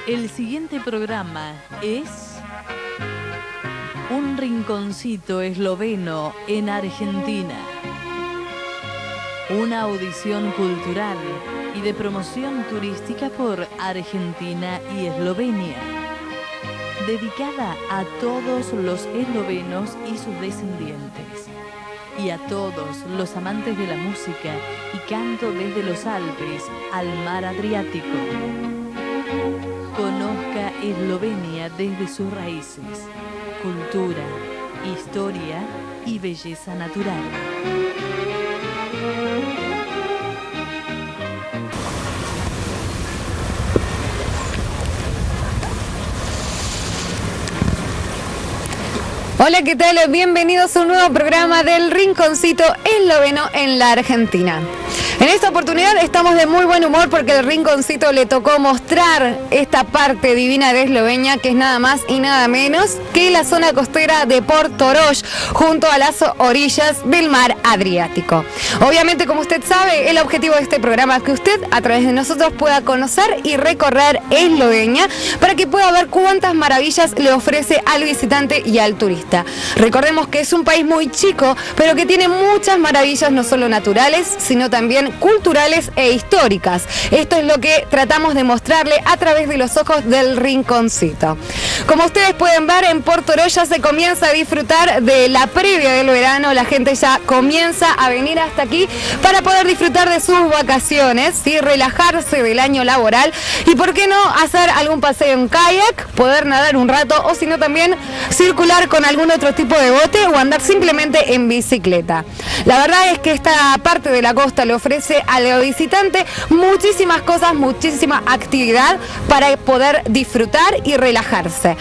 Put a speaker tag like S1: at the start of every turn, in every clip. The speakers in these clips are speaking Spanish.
S1: El siguiente programa es Un rinconcito esloveno en Argentina. Una audición cultural y de promoción turística por Argentina y Eslovenia, dedicada a todos los eslovenos y sus descendientes, y a todos los amantes de la música y canto desde los Alpes al mar Adriático. Conozca Eslovenia desde sus raíces, cultura, historia y belleza natural.
S2: Hola, ¿qué tal? Bienvenidos a un nuevo programa del Rinconcito Esloveno en la Argentina. En esta oportunidad estamos de muy buen humor porque el Rinconcito le tocó mostrar esta parte divina de Eslovenia, que es nada más y nada menos que la zona costera de Portorož, junto a las orillas del mar Adriático. Obviamente, como usted sabe, el objetivo de este programa es que usted, a través de nosotros, pueda conocer y recorrer Eslovenia para que pueda ver cuántas maravillas le ofrece al visitante y al turista. Recordemos que es un país muy chico, pero que tiene muchas maravillas, no solo naturales, sino también culturales e históricas. Esto es lo que tratamos de mostrarle a través de los ojos del Rinconcito. Como ustedes pueden ver, en Portorož ya se comienza a disfrutar de la previa del verano. La gente ya comienza a venir hasta aquí para poder disfrutar de sus vacaciones, ¿sí? Relajarse del año laboral y, ¿por qué no, hacer algún paseo en kayak, poder nadar un rato o si no también circular con algún otro tipo de bote o andar simplemente en bicicleta? La verdad es que esta parte de la costa le ofrece al visitante muchísimas cosas, muchísima actividad para poder disfrutar y relajarse.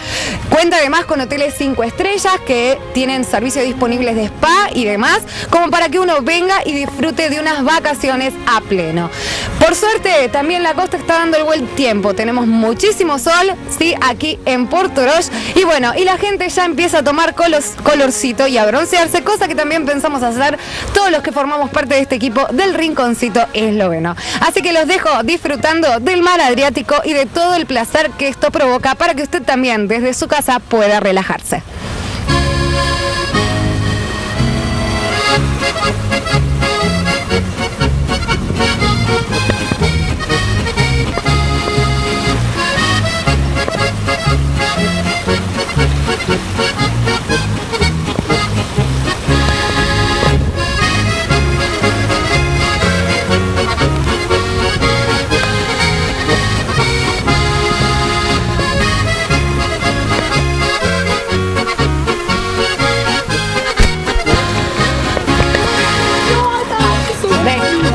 S2: Cuenta además con hoteles 5 estrellas que tienen servicios disponibles de spa y demás, como para que uno venga y disfrute de unas vacaciones a pleno. Por suerte, también la costa está dando el buen tiempo. Tenemos muchísimo sol, sí, aquí en Portorož. Y bueno, y la gente ya empieza a tomar colorcito y a broncearse, cosa que también pensamos hacer todos los que formamos parte de este equipo del Rinconcito Esloveno. Así que los dejo disfrutando del mar Adriático y de todo el placer que esto provoca para que usted también desde su casa pueda relajarse.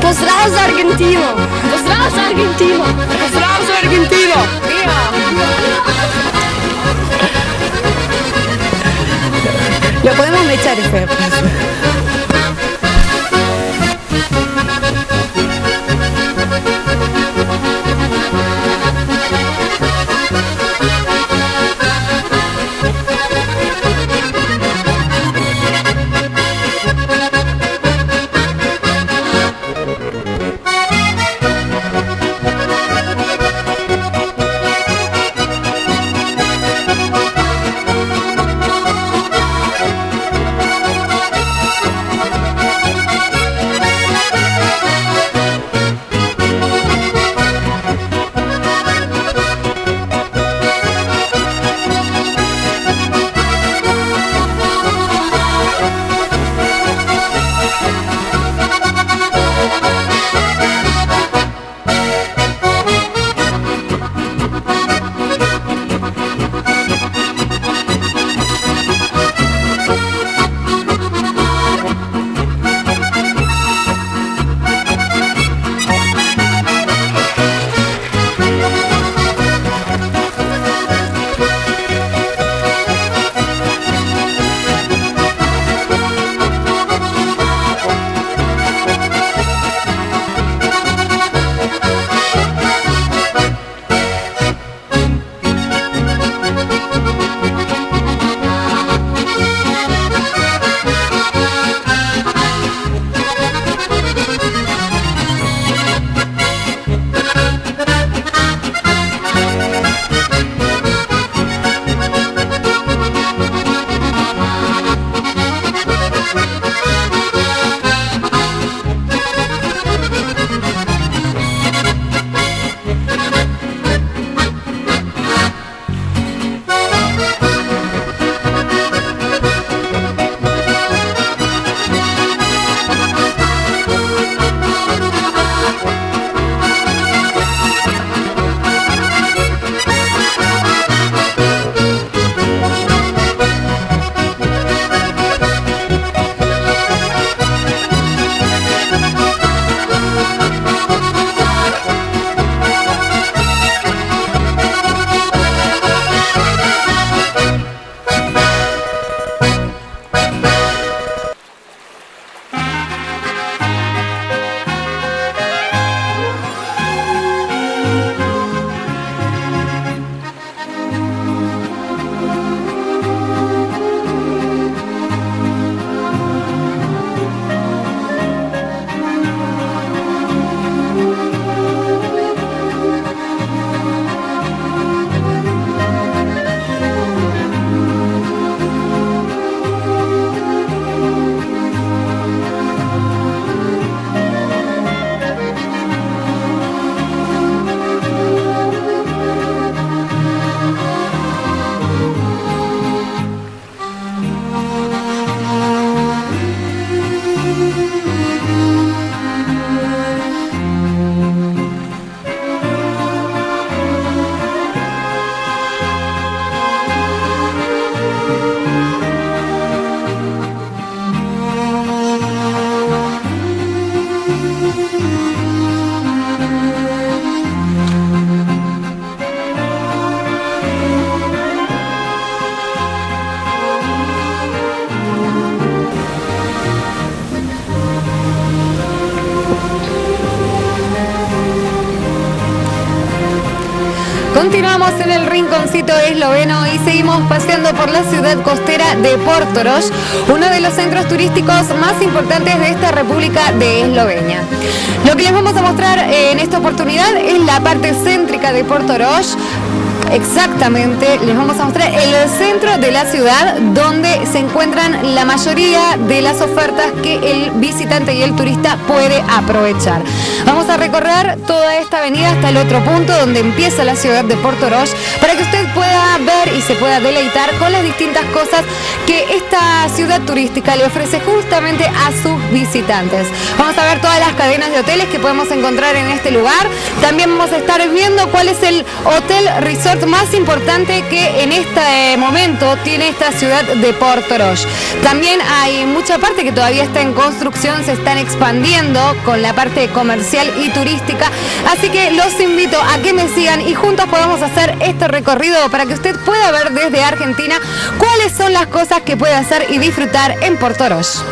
S3: Pozdrav za Argentino! Pozdrav za Argentino! Pozdrav za Argentino!
S2: Lo podemos echar ese. Continuamos en el rinconcito esloveno y seguimos paseando por la ciudad costera de Portorož, uno de los centros turísticos más importantes de esta República de Eslovenia. Lo que les vamos a mostrar en esta oportunidad es la parte céntrica de Portorož. Exactamente, les vamos a mostrar el centro de la ciudad donde se encuentran la mayoría de las ofertas que el visitante y el turista puede aprovechar. Vamos a recorrer toda esta avenida hasta el otro punto donde empieza la ciudad de Portorož para que usted pueda ver y se pueda deleitar con las distintas cosas que esta ciudad turística le ofrece justamente a sus visitantes. Vamos a ver todas las cadenas de hoteles que podemos encontrar en este lugar. También vamos a estar viendo cuál es el hotel resort más importante que en este momento tiene esta ciudad de Portorož. También hay mucha parte que todavía está en construcción, se están expandiendo con la parte comercial y turística, así que los invito a que me sigan y juntos podamos hacer este recorrido para que usted pueda ver desde Argentina cuáles son las cosas que puede hacer y disfrutar en Portorož.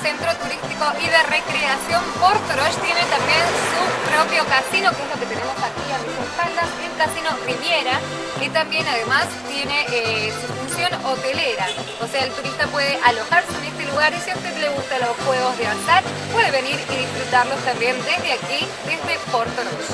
S2: Centro turístico y de recreación, Portorož tiene también su propio casino, que es lo que tenemos aquí a mis espaldas, el Casino Riviera, que también además tiene su función hotelera, o sea, el turista puede alojarse en este lugar y si a usted le gustan los juegos de azar, puede venir y disfrutarlos también desde aquí, desde Portorož.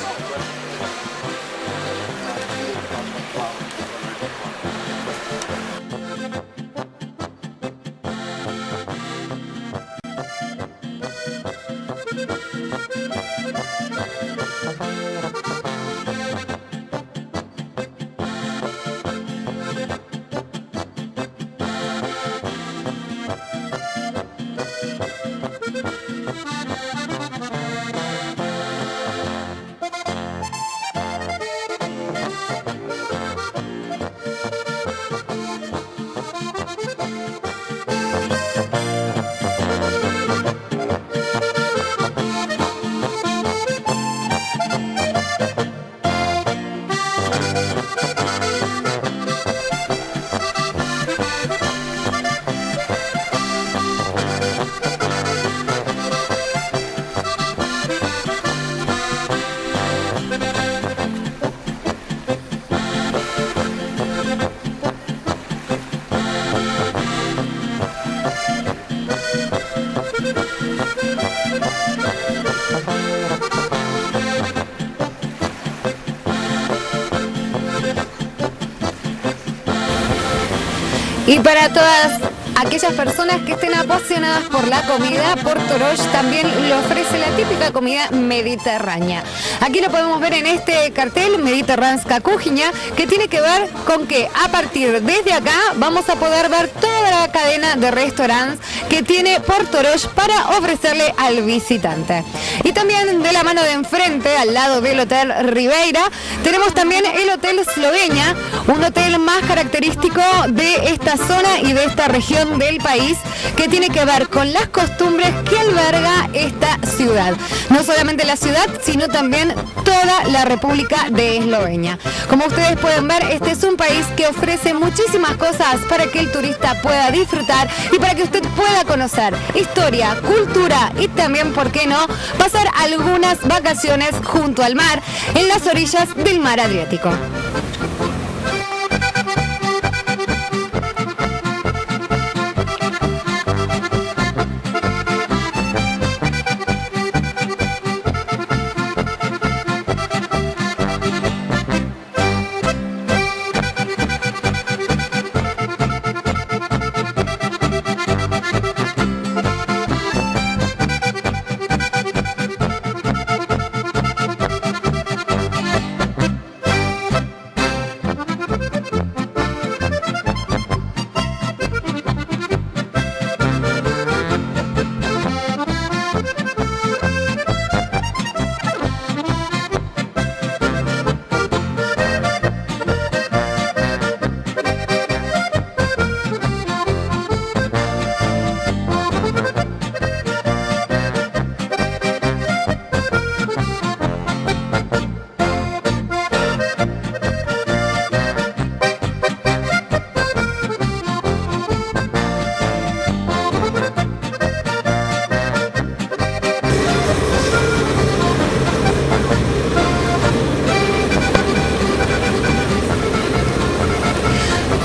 S2: Y para todas aquellas personas que estén apasionadas por la comida, Porto Roig también le ofrece la típica comida mediterránea. Aquí lo podemos ver en este cartel, Mediterránska Kuhinja, que tiene que ver con que a partir desde acá vamos a poder ver toda la cadena de restaurantes que tiene Porto Roig para ofrecerle al visitante. Y también de la mano de enfrente, al lado del Hotel Ribeira, tenemos también el Hotel Eslovenia, un hotel más característico de esta zona y de esta región del país, que tiene que ver con las costumbres que alberga esta ciudad. No solamente la ciudad, sino también toda la República de Eslovenia. Como ustedes pueden ver, este es un país que ofrece muchísimas cosas para que el turista pueda disfrutar y para que usted pueda conocer historia, cultura y también, ¿por qué no?, pasar algunas vacaciones junto al mar, en las orillas del mar Adriático.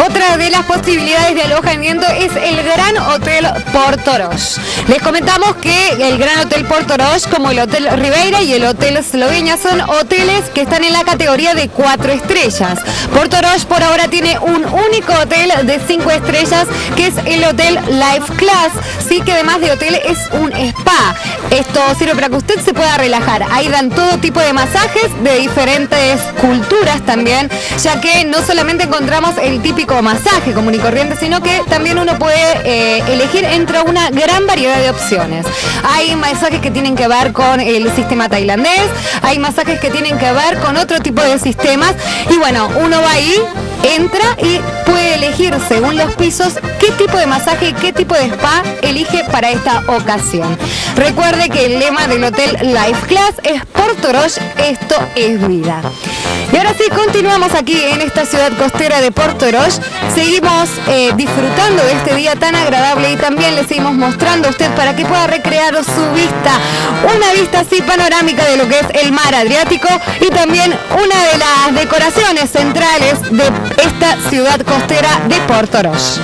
S2: Otra de las posibilidades de alojamiento es el Gran Hotel Porto Roig. Les comentamos que el Gran Hotel Porto Roig, como el Hotel Ribeira y el Hotel Eslovenia, son hoteles que están en la categoría de 4 estrellas. Porto Roig por ahora tiene un único hotel de 5 estrellas, que es el Hotel Life Class, sí, que además de hotel es un spa. Esto sirve para que usted se pueda relajar. Ahí dan todo tipo de masajes de diferentes culturas también, ya que no solamente encontramos el típico masaje común y corriente, sino que también uno puede elegir entre una gran variedad de opciones. Hay masajes que tienen que ver con el sistema tailandés, hay masajes que tienen que ver con otro tipo de sistemas, y bueno, uno va ahí, entra y puede elegir según los pisos qué tipo de masaje y qué tipo de spa elige para esta ocasión. Recuerde que el lema del Hotel Life Class es Porto Roig, esto es vida. Y ahora sí, continuamos aquí en esta ciudad costera de Porto Roig. Seguimos disfrutando de este día tan agradable y también le seguimos mostrando a usted para que pueda recrear su vista, una vista así panorámica de lo que es el mar Adriático y también una de las decoraciones centrales de esta ciudad costera de Porto Roig.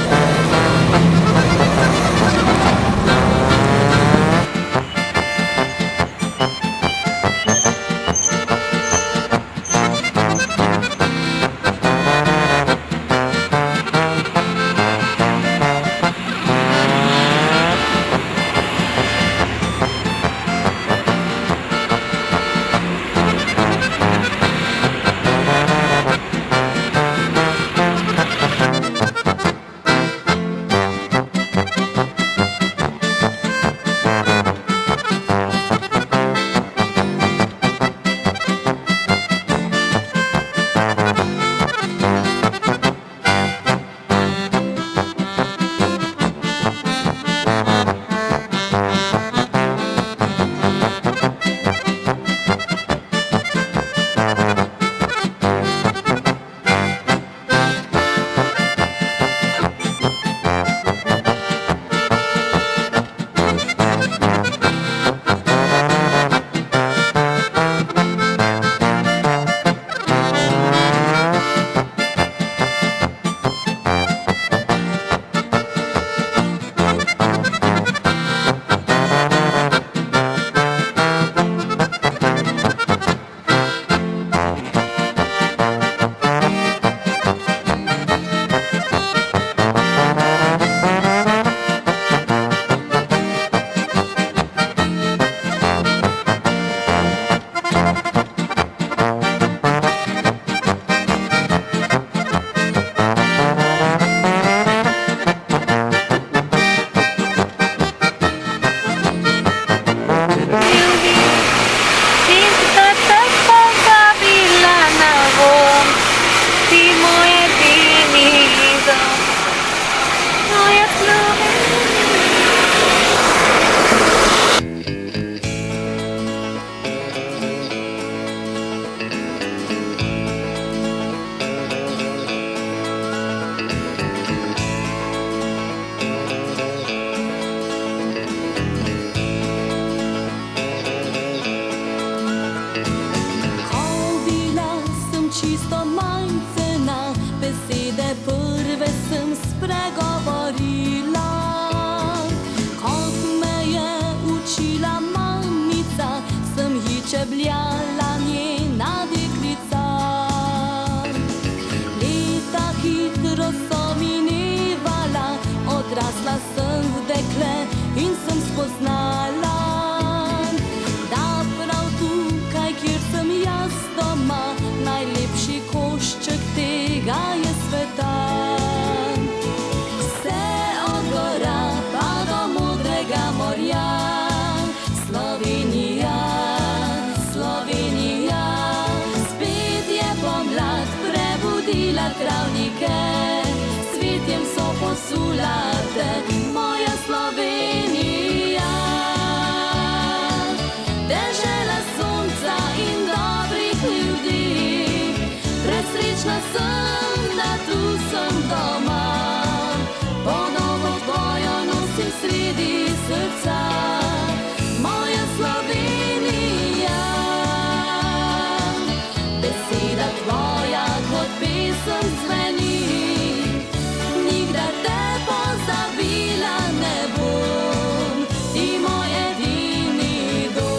S4: posulate, moja Slovenija. Dežela sonca in dobrih ljudi, presrečna sem, da tu sem doma. Podobo tvojo nosim sredi srca, moja Slovenija. Beseda tvoja kot pesem zveni, nikdar te pozabila ne bom, ti moj edini dom.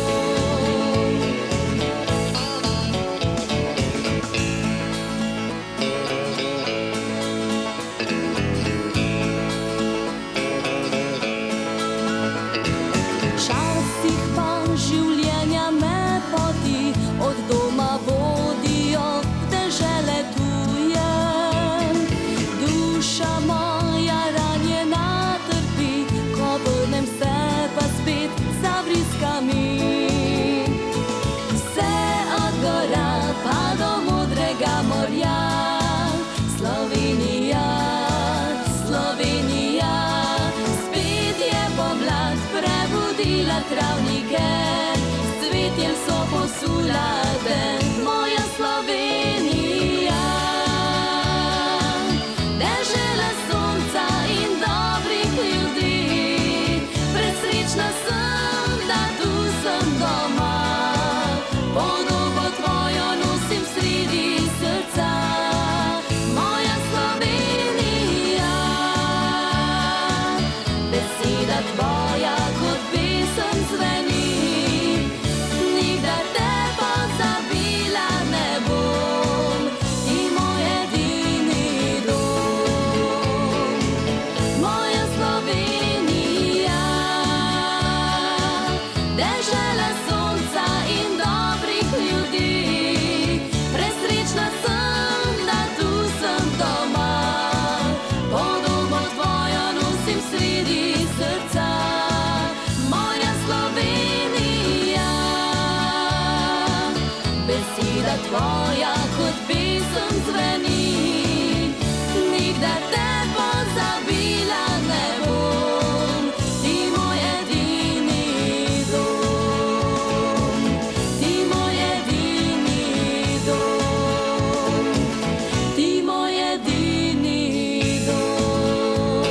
S4: Včasih pa življenja me poti, od doma vodijo v dežele tuje. Duša moja ranjena trpi, ko vrnem se pa spet za vriskami. Vse od gora pa do modrega morja, Slovenija, Slovenija. Spet je pomlad prebudila travnike, s cvetjem so posulate, moja Slovenija. Dežela sonca in dobrih ljudi, presrečna sem, da tu sem doma. Podobo tvojo nosim sredi srca, moja Slovenija. Beseda tvoja kot pesem zveni, nikdar te pozabila ne bom, ti moj edini dom, moja Slovenija. Dežela sonca in dobrih ljudi, presrečna sem, da tu sem doma. Podobo tvojo nosim sredi srca, moja Slovenija. Beseda tvoja kot pesem zveni, nikdar te pozabila ne bom, ti moj edini dom, ti moj edini dom, ti moj edini dom.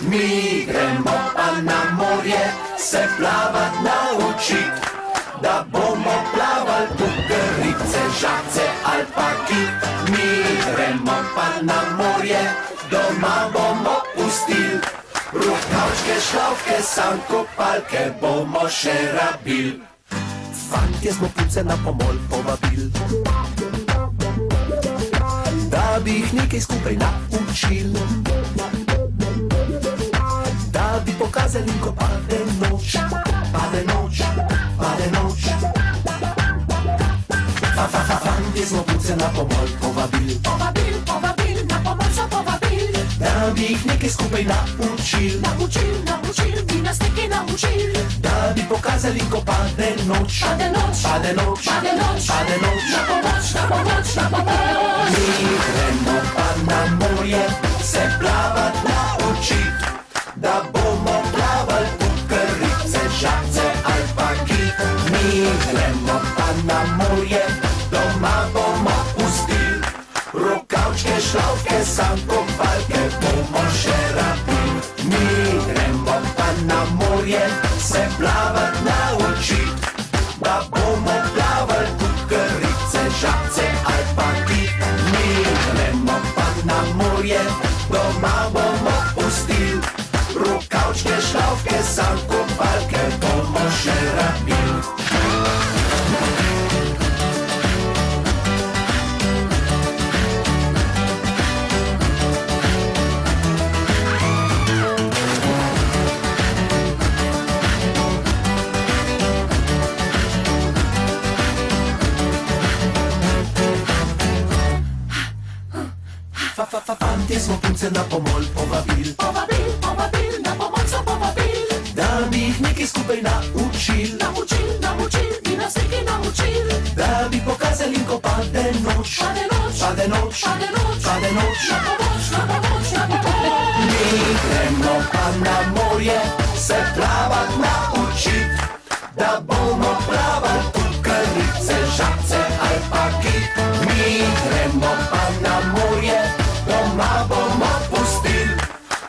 S5: Mi gremo pa na morje se plavat naučit, da bomo plaval pukerice, žabce, alpaki. Mi gremo pa na morje, doma bomo pustil, rokavčke, šlavke, sankopalke bomo še rabil. Fantje smo punce na pomol povabil, da bi jih nekaj skupaj naučil, da bi pokazali, ko pade noč, pade noč, pade noč. Fantje smo punce na pomol povabil, povabil, povabil, na pomol so povabil, da bi jih nekaj skupaj naučil, naučil, naučil, bi nas nekaj naučil, da bi pokazali, ko pade noč, pade noč, pade noč, pade noč, pade noč, na pomoč, na pomoč, na pomoč. Mi gremo pa na morje se plavat naučit, da bomo plaval pukerice, žabce, alpaki. Mi gremo pa na morje, doma bomo pustil, rokavčke, šlavke, sankopalke bomo še rabil. Mi gremo pa na morje se plavat naučit, da bomo plaval pukerice, žabce, alpaki. Mi gremo pa na morje, doma bomo pustil, rokavčke, šlavke, sankopalke bomo še rabil. Fantje smo punce na pomol povabil, povabil, povabil, na pomol so povabil, da bi jih nekaj skupaj naučil, naučil, naučil, bi nas nekaj naučil, da bi pokazali, ko pade noč, pade noč, pade noč, pade noč, pade noč, na pomoč, na pomoč, na pomoč. Mi gremo pa na morje se plavat naučit, da bomo plaval pukerice, žabce, alpaki. Mi gremo pa na morje, doma bomo pustil,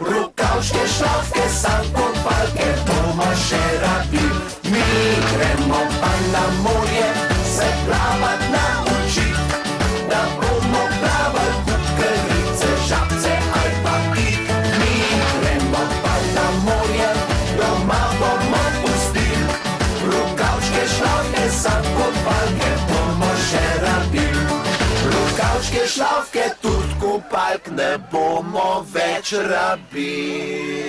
S5: rokavčke, šlavke, sankopalke bomo še rabil. Mi gremo pa na morje se plavat naučit, da bomo plaval pukerice, žabce, alpaki. Mi gremo pa na morje, doma bomo pustil, rokavčke, šlavke, sankopalke bomo še rabil. Rokavčke, šlavke, tudi kopalk ne bomo več rabili.